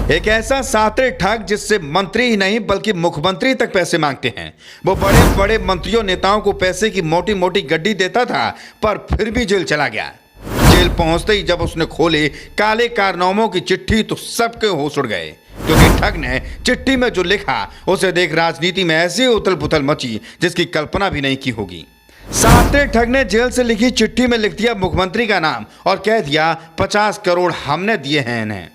एक ऐसा सातरे ठग जिससे मंत्री ही नहीं बल्कि मुख्यमंत्री तक पैसे मांगते हैं। वो बड़े बड़े मंत्रियों नेताओं को पैसे की मोटी मोटी गड्डी देता था, पर फिर भी जेल चला गया। जेल पहुंचते ही जब उसने खोले काले कारनामों की चिट्ठी तो सबके होश उड़ गए, क्योंकि ठग ने चिट्ठी में जो लिखा उसे देख राजनीति में ऐसी उथल पुथल मची जिसकी कल्पना भी नहीं की होगी। सातरे ठग ने जेल से लिखी चिट्ठी में लिख दिया मुख्यमंत्री का नाम और कह दिया 50 करोड़ हमने दिए हैं इन्हें।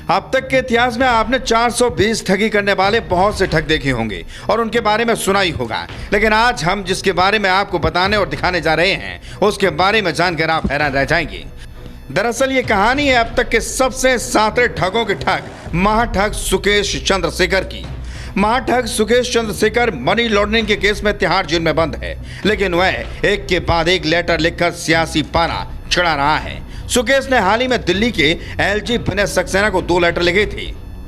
अब तक के इतिहास में आपने 420 ठगी करने वाले बहुत से ठग देखे होंगे और उनके बारे में सुना ही होगा, लेकिन आज हम जिसके बारे में आपको बताने और दिखाने जा रहे हैं उसके बारे में जानकर आप हैरान रह जाएंगे। दरअसल ये कहानी है अब तक के सबसे सातरे ठगों के ठग महाठग सुकेश चंद्रशेखर की। महाठग सुकेश चंद्रशेखर मनी लॉन्ड्रिंग के केस में तिहाड़ जेल में बंद है, लेकिन वह एक के बाद एक लेटर लिखकर सियासी पारा चढ़ा रहा है। सुकेश ने हाल ही में दिल्ली के एलजी विनय सक्सेना को 2 लेटर लिखे थे।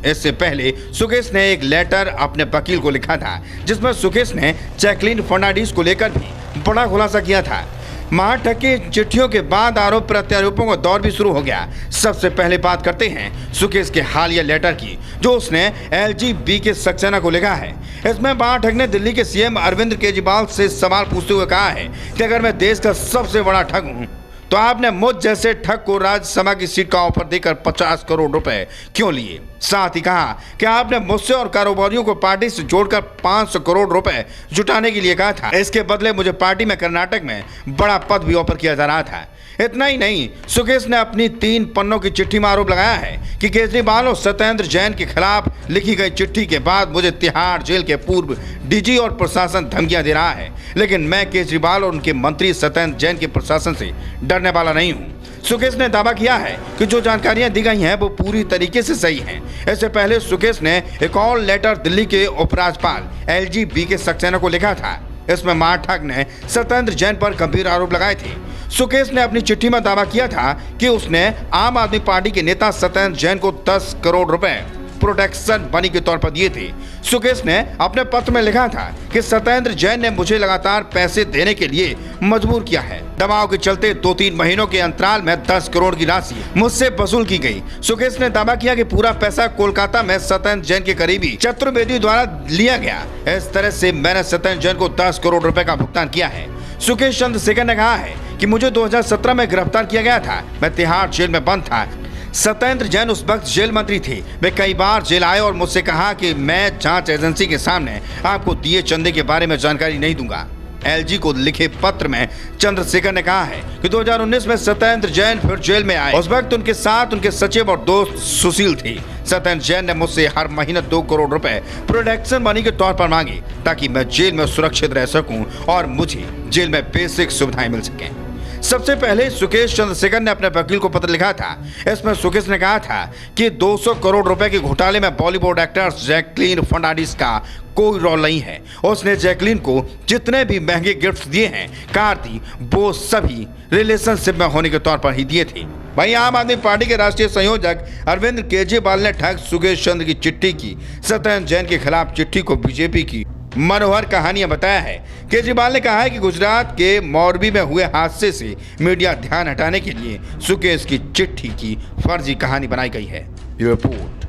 इससे पहले सुकेश ने एक लेटर अपने वकील को लिखा था, जिसमें सुकेश ने जैकलीन फर्नांडिस को लेकर भी बड़ा खुलासा किया था। महाठग की चिट्ठियों के बाद आरोप प्रत्यारोपों का दौर भी शुरू हो गया। सबसे पहले बात करते हैं सुकेश के हालिया लेटर की, जो उसने एलजी के सक्सेना को लिखा है। इसमें महाठग ने दिल्ली के सीएम अरविंद केजरीवाल से सवाल पूछते हुए कहा है कि अगर मैं देश का सबसे बड़ा ठग हूं तो आपने मुझ जैसे ठग को राज्यसभा की सीट का ऑफर देकर 50 करोड़ रुपए क्यों लिए। साथ ही कहा कि आपने मुझसे और कारोबारियों को पार्टी से जोड़कर 500 करोड़ रुपए जुटाने के लिए कहा था। इसके बदले मुझे पार्टी में कर्नाटक में बड़ा पद भी ऑफर किया जा रहा था। इतना ही नहीं, सुकेश ने अपनी 3 पन्नों की चिट्ठी में आरोप लगाया है कि केजरीवाल और सत्येंद्र जैन के खिलाफ लिखी गई चिट्ठी के बाद मुझे तिहाड़ जेल के पूर्व डीजी और प्रशासन धमकियां दे रहा है, लेकिन मैं केजरीवाल और उनके मंत्री सत्येंद्र जैन के प्रशासन से डरने वाला नहीं हूं। सुकेश ने दावा किया है कि जो जानकारियां दी गई हैं वो पूरी तरीके से सही हैं। इससे पहले सुकेश ने एक और लेटर दिल्ली के उपराज्यपाल एलजी के सक्सेना को लिखा था। इसमें महाठग ने सत्येंद्र जैन पर गंभीर आरोप लगाए थे। सुकेश ने अपनी चिट्ठी में दावा किया था कि उसने आम आदमी पार्टी के नेता सत्येंद्र जैन को 10 करोड़ रुपए प्रोटेक्शन मनी के तौर पर दिए थे। सुकेश ने अपने पत्र में लिखा था कि सत्येंद्र जैन ने मुझे लगातार पैसे देने के लिए मजबूर किया है। दबाव के चलते 2-3 महीनों के अंतराल में 10 करोड़ की राशि मुझसे वसूल की गई। सुकेश ने दावा किया कि पूरा पैसा कोलकाता में सत्येंद्र जैन के करीबी चतुर्वेदी द्वारा लिया गया। इस तरह से मैंने सत्येंद्र जैन को 10 करोड़ रुपए का भुगतान किया है। सुकेश चंद्रशेखर ने कहा है कि मुझे 2017 में गिरफ्तार किया गया था। मैं तिहाड़ जेल में बंद था। सत्येंद्र जैन उस वक्त जेल मंत्री थे। वे कई बार जेल आए और मुझसे कहा कि मैं जांच एजेंसी के सामने आपको दिए चंदे के बारे में जानकारी नहीं दूंगा। एलजी को लिखे पत्र में चंद्रशेखर ने कहा है कि 2019 में सत्येंद्र जैन फिर जेल में आए। उस वक्त उनके साथ उनके सचिव और दोस्त सुशील थे। सत्येंद्र जैन ने मुझसे हर महीने 2 करोड़ रुपए प्रोटेक्शन मनी के तौर पर मांगे, ताकि मैं जेल में सुरक्षित रह सकूं और मुझे जेल में बेसिक सुविधाएं मिल सकें। सबसे पहले सुकेश चंद्रशेखर ने अपने वकील को पत्र लिखा था। इसमें सुकेश ने कहा था कि 200 करोड़ रुपए के घोटाले में बॉलीवुड एक्ट्रेस जैकलीन फर्नांडिस का कोई रोल नहीं है। उसने जैकलीन को जितने भी महंगे गिफ्ट दिए हैं, कार दी, वो सभी रिलेशनशिप में होने के तौर पर ही दिए थे। वहीं आम आदमी पार्टी के राष्ट्रीय संयोजक अरविंद केजरीवाल ने ठग सुकेश चंद्र की चिट्ठी की सत्येंद्र जैन के खिलाफ चिट्ठी को बीजेपी की मनोहर कहानियां बताया है। केजरीवाल ने कहा है कि गुजरात के मोरबी में हुए हादसे से मीडिया ध्यान हटाने के लिए सुकेश की चिट्ठी की फर्जी कहानी बनाई गई है। ये रिपोर्ट